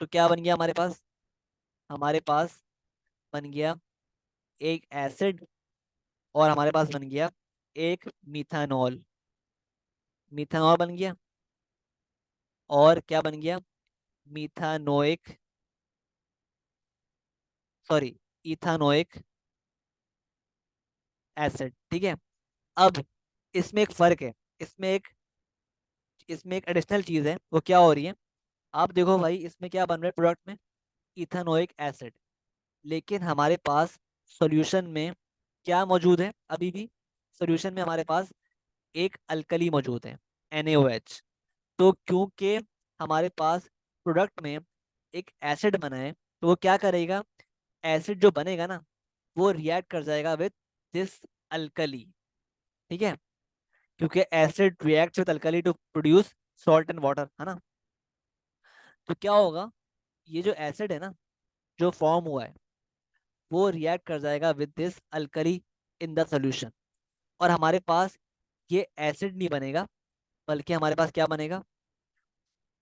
तो क्या बन गया हमारे पास बन गया एक एसिड, और हमारे पास बन गया एक मिथानॉल। मिथानॉल बन गया, और क्या बन गया, मिथानोइक, सॉरी, इथानोइक एसिड। ठीक है, अब इसमें एक फर्क है, इसमें एक इसमें एक एडिशनल चीज है, वो क्या हो रही है, आप देखो भाई इसमें क्या बन रहा है प्रोडक्ट में, इथानोइक एसिड। लेकिन हमारे पास सॉल्यूशन में क्या मौजूद है, अभी भी सॉल्यूशन में हमारे पास एक अल्कली मौजूद है, NaOH। तो क्योंकि हमारे पास प्रोडक्ट में एक एसिड बना है, तो वो क्या करेगा, एसिड जो बनेगा ना, वो रिएक्ट कर जाएगा विद दिस अल्कली। ठीक है, क्योंकि acid react with alkali to produce salt and water, है ना। तो क्या होगा, ये जो एसिड है ना, जो फॉर्म हुआ है, वो रिएक्ट कर जाएगा with this alkali in the solution, और हमारे पास ये एसिड नहीं बनेगा, बल्कि हमारे पास क्या बनेगा,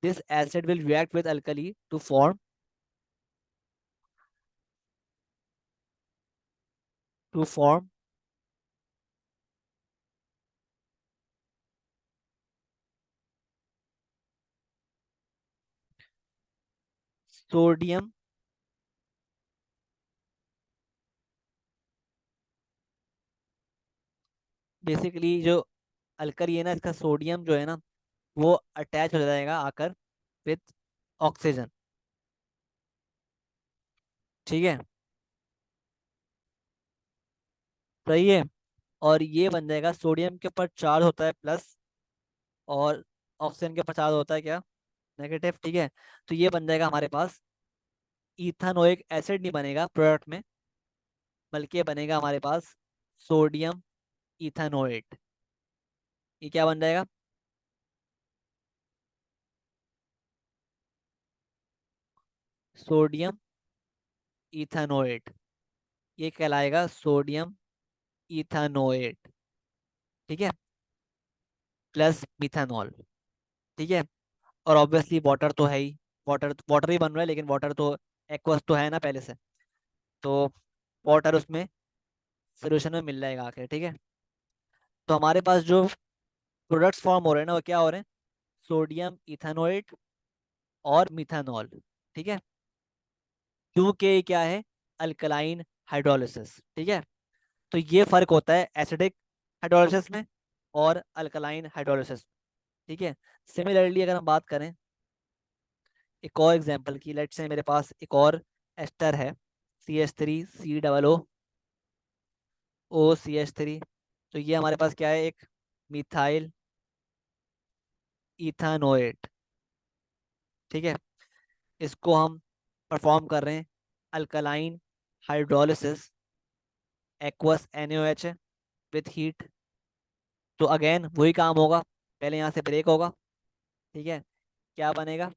this acid will react with alkali to form sodium, basically जो अल्कली है ना, इसका सोडियम जो है ना, वो अटैच हो जाएगा आकर विथ ऑक्सीजन। ठीक है, सही है, और ये बन जाएगा, सोडियम के ऊपर चार्ज होता है प्लस, और ऑक्सीजन के ऊपर चार्ज होता है क्या, नेगेटिव। ठीक है, तो ये बन जाएगा हमारे पास, इथानोइक एसिड नहीं बनेगा प्रोडक्ट में, बल्कि ये बनेगा हमारे पास सोडियम इथानोएट। ये क्या बन जाएगा, सोडियम इथानोएट, ये कहलाएगा सोडियम इथानोएट। ठीक है, प्लस मिथानॉल। ठीक है, और ऑब्वियसली वाटर तो है ही, वाटर वाटर ही बन रहा है, लेकिन वाटर तो एक्वस तो है ना पहले से, तो वाटर उसमें सोल्यूशन में मिल जाएगा आके। ठीक है, तो हमारे पास जो प्रोडक्ट्स फॉर्म हो रहे हैं ना, वो क्या हो रहे हैं, सोडियम इथानोएट और मिथानॉल। ठीक है, क्योंकि ये क्या है, अल्कलाइन हाइड्रोलिसिस। ठीक है, तो ये फर्क होता है एसिडिक हाइड्रोलिसिस में और अल्कलाइन हाइड्रोलिसिस। ठीक है, सिमिलरली अगर हम बात करें एक और एग्जांपल की, लेट से मेरे पास एक और एस्टर है, CH3COOCH3। तो ये हमारे पास क्या है, एक मिथाइल इथानोएट। ठीक है, इसको हम परफॉर्म कर रहे हैं अल्कलाइन हाइड्रोलिसिस, एक्वस NaOH है विथ हीट। तो अगेन वही काम होगा, पहले यहाँ से ब्रेक होगा। ठीक है, क्या बनेगा,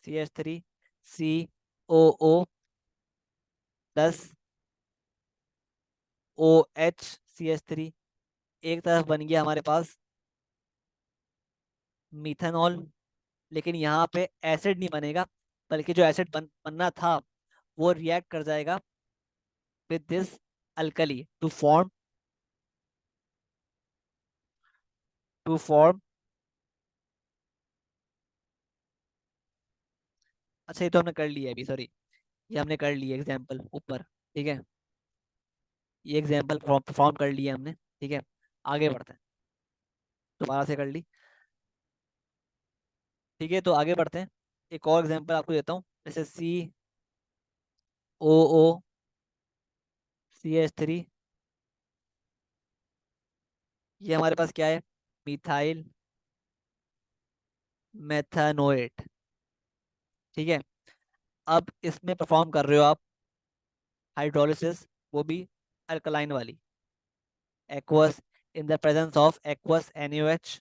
CH3COO+ OHCH3। एक तरफ बन गया हमारे पास मिथेनॉल, लेकिन यहाँ पे एसिड नहीं बनेगा, बल्कि जो एसिड बनना था वो रिएक्ट कर जाएगा with this alkali to form. अच्छा, ये तो हमने कर लिया अभी, सॉरी, ये हमने कर लिया एग्जाम्पल ऊपर। ठीक है, ये एग्जाम्पल फॉर्म कर लिया हमने। ठीक है, आगे बढ़ते हैं, दोबारा से कर ली। ठीक है, तो आगे बढ़ते हैं, एक और एग्जाम्पल आपको देता हूँ, जैसे COO CH3, ये हमारे पास क्या है, मिथाइल मेथानोएट। ठीक है, अब इसमें परफॉर्म कर रहे हो आप हाइड्रोलिसिस, वो भी अल्कलाइन वाली, aqueous in the presence of aqueous NaOH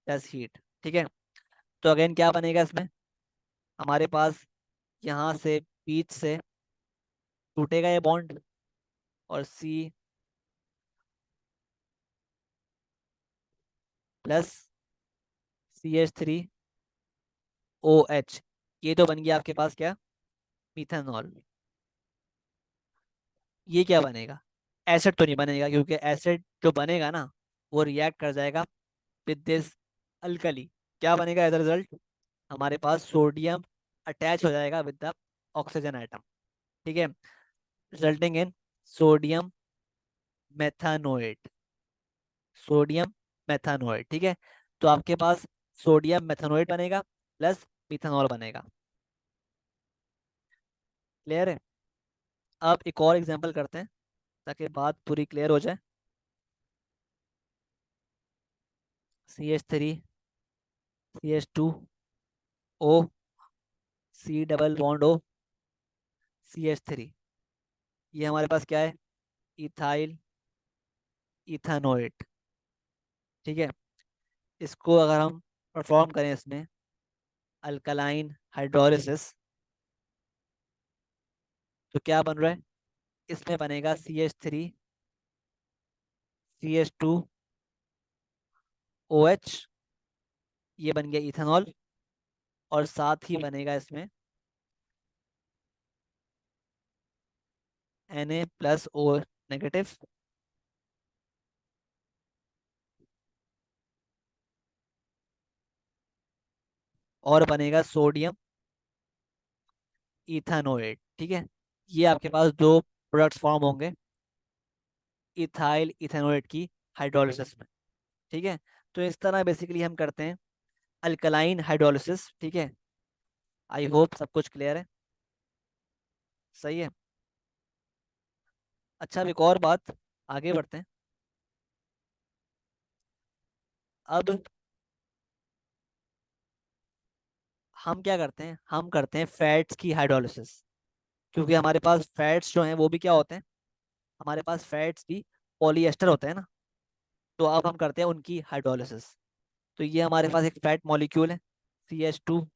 plus heat. ठीक है, तो अगेन क्या बनेगा इसमें, हमारे पास यहाँ से बीच से टूटेगा ये बॉन्ड, और C+CH3OH, ये तो बन गया आपके पास क्या, मिथेनॉल। ये क्या बनेगा, एसिड तो नहीं बनेगा, क्योंकि एसिड जो बनेगा ना वो रिएक्ट कर जाएगा विद दिस अल्कली। क्या बनेगा एज अ रिजल्ट, हमारे पास सोडियम अटैच हो जाएगा विद द ऑक्सीजन आइटम। ठीक है, रिजल्टिंग इन सोडियम मेथानोएट, सोडियम मेथानोएट। ठीक है, तो आपके पास सोडियम मेथानोएट बनेगा प्लस मिथेनॉल बनेगा। क्लियर है, अब एक और एग्जांपल करते हैं ताकि बात पूरी क्लियर हो जाए। CH3CH2O, C double bond O, CH3, ये हमारे पास क्या है, इथाइल इथानोएट। ठीक है, इसको अगर हम परफॉर्म करें इसमें अल्कलाइन हाइड्रोलिसिस, तो क्या बन रहा है, इसमें बनेगा CH3CH2OH, ये बन गया इथेनॉल, और साथ ही बनेगा इसमें Na+O-, और बनेगा सोडियम इथानोएट। ठीक है, ये आपके पास दो प्रोडक्ट्स फॉर्म होंगे इथाइल इथेनोएट की हाइड्रोलिसिस में। ठीक है, तो इस तरह बेसिकली हम करते हैं अल्कलाइन हाइड्रोलिसिस। ठीक है, आई होप सब कुछ क्लियर है, सही है। अच्छा, अब एक और बात, आगे बढ़ते हैं। अब हम क्या करते हैं, हम करते हैं फैट्स की हाइड्रोलिसिस, क्योंकि हमारे पास फैट्स जो हैं वो भी क्या होते हैं, हमारे पास फैट्स भी पॉलीएस्टर होते हैं ना, तो अब हम करते हैं उनकी हाइड्रोलिसिस। तो ये हमारे पास एक फैट मॉलिक्यूल है, CH2O,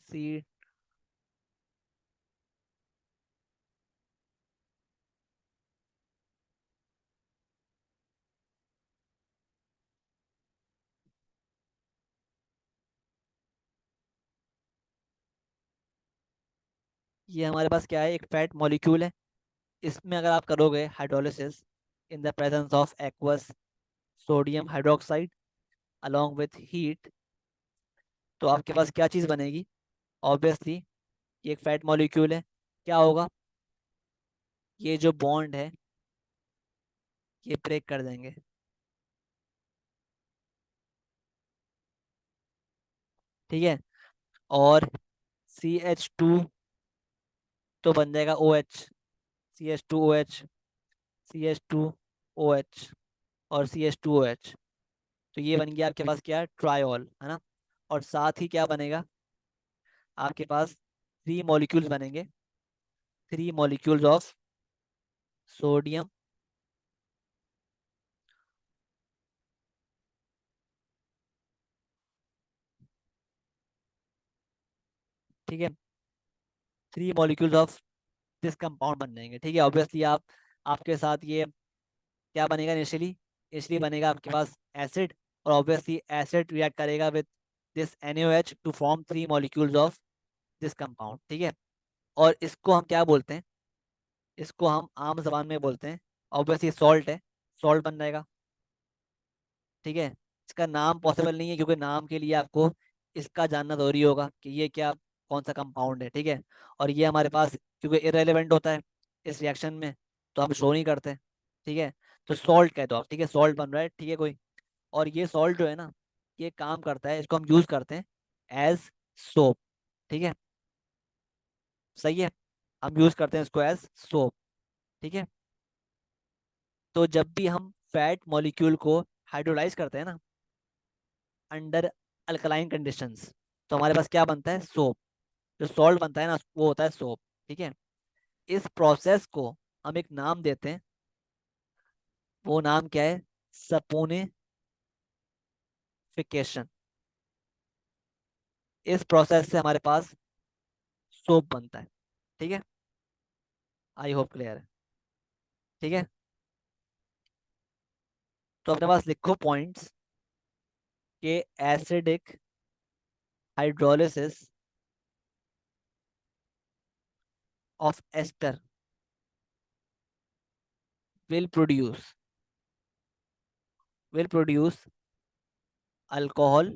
C, ये हमारे पास क्या है, एक फैट मॉलिक्यूल है। इसमें अगर आप करोगे hydrolysis in the presence of aqueous sodium hydroxide along with heat, तो आपके पास क्या चीज़ बनेगी, ऑब्वियसली ये एक फैट मॉलिक्यूल है, क्या होगा, ये जो बॉन्ड है ये ब्रेक कर देंगे। ठीक है, और CH2 तो बन जाएगा OH, CH2OH, CH2OH, और CH2OH, तो ये बन गया आपके पास क्या, ट्रायोल है ना। और साथ ही क्या बनेगा, आपके पास 3 मॉलिक्यूल्स बनेंगे, 3 मॉलिक्यूल्स ऑफ सोडियम, ठीक है, 3 मॉलिक्यूल्स ऑफ दिस कंपाउंड बन जाएंगे। ठीक है, ऑब्वियसली आप, आपके साथ ये क्या बनेगा इनिशियली, इसलिए बनेगा आपके पास एसिड, और ऑब्वियसली एसिड रिएक्ट करेगा with this NaOH to form 3 molecules of this compound. ठीक है, और इसको हम क्या बोलते हैं, इसको हम आम जबान में बोलते हैं, ऑब्वियसली सॉल्ट है, सॉल्ट बन जाएगा। ठीक है, इसका नाम पॉसिबल नहीं है, क्योंकि नाम के लिए आपको इसका जानना जरूरी होगा कि ये क्या, कौन सा कंपाउंड है। ठीक है, और ये हमारे पास क्योंकि इरेलीवेंट होता है इस रिएक्शन में, तो हम शो नहीं करते। ठीक है, तो सॉल्ट कह दो आप, ठीक है, सॉल्ट बन रहा है, ठीक है कोई। और ये सॉल्ट जो है ना, ये काम करता है, इसको हम यूज करते हैं एज सोप। ठीक है, सही है, हम यूज करते हैं इसको एज सोप। ठीक है, तो जब भी हम फैट मॉलिक्यूल को हाइड्रोलाइज करते हैं ना अंडर अल्कलाइन कंडीशंस, तो हमारे पास क्या बनता है, सोप। जो सॉल्ट बनता है ना वो होता है सोप। ठीक है, इस प्रोसेस को हम एक नाम देते हैं, वो नाम क्या है, सपोनिफिकेशन। इस प्रोसेस से हमारे पास सोप बनता है। ठीक है, आई होप क्लियर है। ठीक है, तो अपने पास लिखो पॉइंट्स के acidic hydrolysis of ester will produce will produce alcohol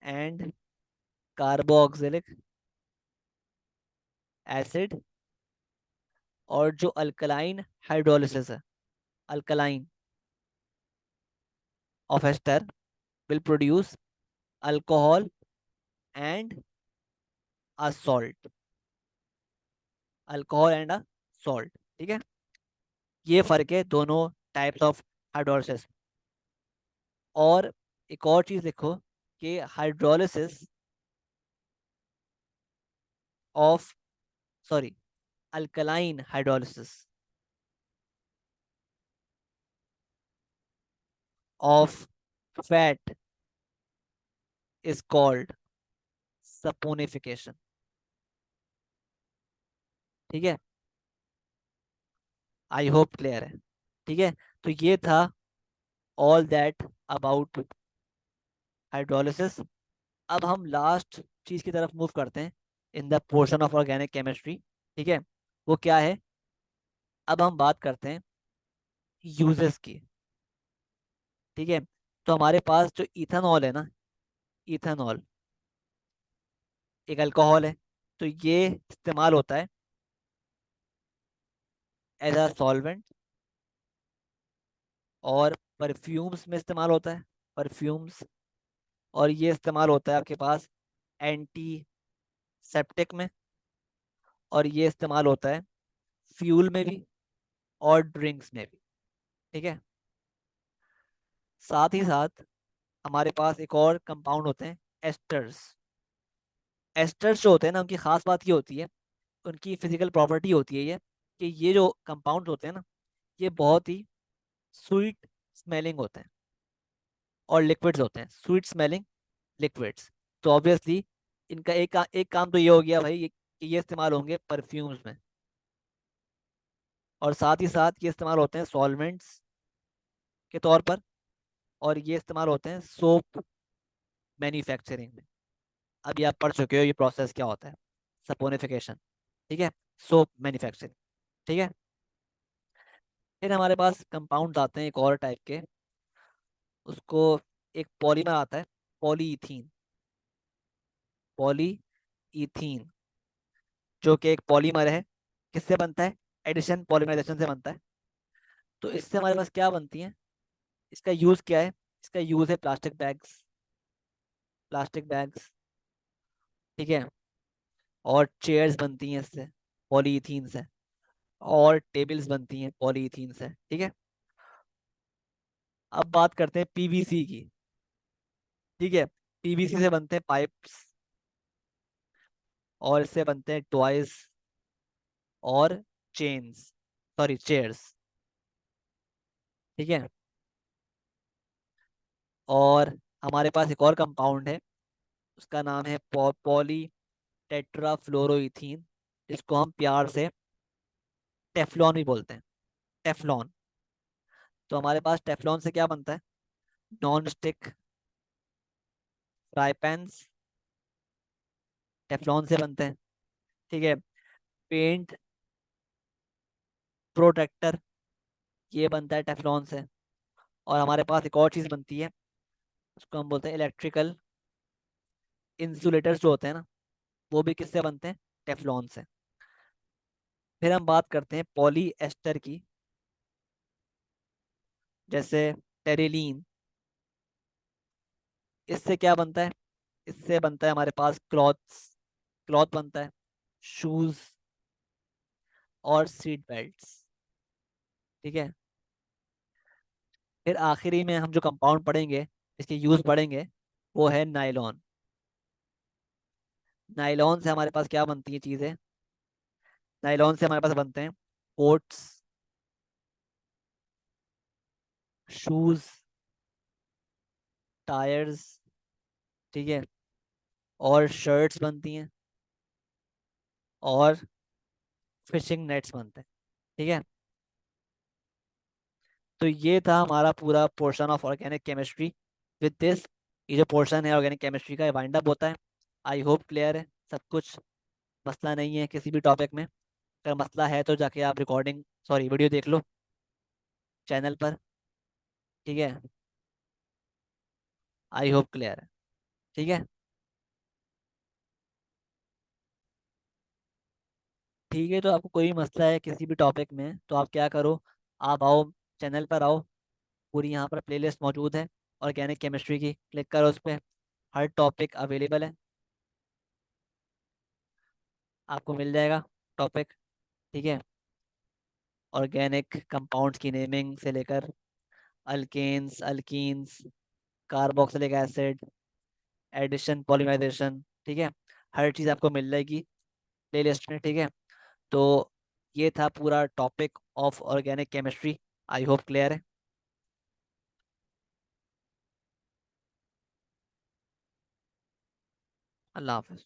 and carboxylic acid, और जो अल्कलाइन हाइड्रोलिसिस है, alkaline of ester will produce alcohol and a salt, alcohol and a salt. ठीक है, ये फर्क है दोनों टाइप्स ऑफ हाइड्रोलिसिस। और एक और चीज लिखो कि hydrolysis of, sorry, alkaline hydrolysis of fat is called saponification. ठीक है, आई होप क्लियर है। ठीक है, तो ये था ऑल दैट अबाउट हाइड्रोलिसिस। अब हम लास्ट चीज की तरफ मूव करते हैं in the portion of organic chemistry. ठीक है, वो क्या है, अब हम बात करते हैं यूजेस की। ठीक है, तो हमारे पास जो इथेनॉल है ना, इथेनॉल एक अल्कोहल है, तो ये इस्तेमाल होता है एज अ सॉल्वेंट, और परफ्यूम्स में इस्तेमाल होता है, परफ्यूम्स। और ये इस्तेमाल होता है आपके पास एंटी सेप्टिक में, और ये इस्तेमाल होता है फ्यूल में भी और ड्रिंक्स में भी। ठीक है, साथ ही साथ हमारे पास एक और कंपाउंड होते हैं एस्टर्स। एस्टर्स जो होते हैं ना, उनकी खास बात ये होती है, उनकी फिजिकल प्रॉपर्टी होती है ये, कि ये जो कंपाउंड होते हैं ना, ये बहुत ही स्वीट स्मेलिंग होते हैं, और लिक्विड्स होते हैं, स्वीट स्मेलिंग लिक्विड्स। तो ऑब्वियसली इनका एक काम तो ये हो गया भाई, कि ये इस्तेमाल होंगे परफ्यूम्स में, और साथ ही साथ ये इस्तेमाल होते हैं सॉल्वेंट्स के तौर पर, और ये इस्तेमाल होते हैं सोप मैन्युफैक्चरिंग में। अभी आप पढ़ चुके हो ये प्रोसेस क्या होता है, सपोनिफिकेशन। ठीक है, सोप मैन्युफैक्चरिंग। ठीक है, फिर हमारे पास कंपाउंड आते हैं एक और टाइप के, उसको एक पॉलीमर आता है, पॉलीइथीन, पॉलीइथीन, जो कि एक पॉलीमर है, किससे बनता है, एडिशन पॉलीमराइजेशन से बनता है। तो इससे हमारे पास क्या बनती है, इसका यूज क्या है, इसका यूज है प्लास्टिक बैग्स, प्लास्टिक बैग्स। ठीक है, और चेयर्स बनती हैं इससे, पॉलीइथीन से, और टेबल्स बनती हैं पॉलीइथीन से। ठीक है, अब बात करते हैं पीवीसी की। ठीक है। पीवीसी से बनते हैं पाइप्स, और इससे बनते हैं टॉयज और चेन्स, सॉरी चेयर्स। ठीक है। और हमारे पास एक और कंपाउंड है, उसका नाम है पॉली टेट्राफ्लोरोइथीन, जिसको हम प्यार से टेफ्लॉन भी बोलते हैं, टेफ्लॉन। तो हमारे पास टेफ्लॉन से क्या बनता है? Non stick fry pans Teflon से बनते हैं। ठीक है। पेंट प्रोटेक्टर, ये बनता है टेफ्लॉन से। और हमारे पास एक और चीज़ बनती है, उसको हम बोलते हैं इलेक्ट्रिकल इंसुलेटर्स जो होते हैं ना, वो भी किससे बनते हैं? टेफ्लॉन से। फिर हम बात करते हैं पॉली एस्टर की, जैसे टेरिलीन। इससे क्या बनता है? इससे बनता है हमारे पास क्लॉथ्स, क्लॉथ बनता है, शूज और सीट बेल्ट्स। ठीक है। फिर आखिरी में हम जो कंपाउंड पढ़ेंगे, इसके यूज पढ़ेंगे, वो है नायलॉन। नायलॉन से हमारे पास क्या बनती है चीजें? नायलॉन से हमारे पास बनते हैं कोट्स, शूज, टायर्स। ठीक है। और शर्ट्स बनती हैं, और फिशिंग नेट्स बनते हैं। ठीक है। तो ये था हमारा पूरा portion of organic chemistry. With this, ये जो पोर्शन है ऑर्गेनिक केमिस्ट्री का, वाइंड अप होता है। आई होप क्लियर है सब कुछ, मसला नहीं है किसी भी टॉपिक में। अगर मसला है तो जाके आप रिकॉर्डिंग, सॉरी वीडियो देख लो चैनल पर। ठीक है। आई होप क्लियर है। ठीक है। ठीक है, तो आपको कोई मसला है किसी भी टॉपिक में, तो आप क्या करो, आप आओ, चैनल पर आओ, पूरी यहाँ पर प्लेलिस्ट मौजूद है ऑर्गेनिक केमिस्ट्री की, क्लिक करो उस पर, हर टॉपिक अवेलेबल है, आपको मिल जाएगा टॉपिक। ठीक है। ऑर्गेनिक कंपाउंड्स की नेमिंग से लेकर alkanes, alkenes, carboxylic acid, addition, polymerization. ठीक है। हर चीज़ आपको मिल जाएगी प्लेलिस्ट में। ठीक है। तो ये था पूरा topic of organic chemistry. I hope clear है। अल्लाह हाफिज।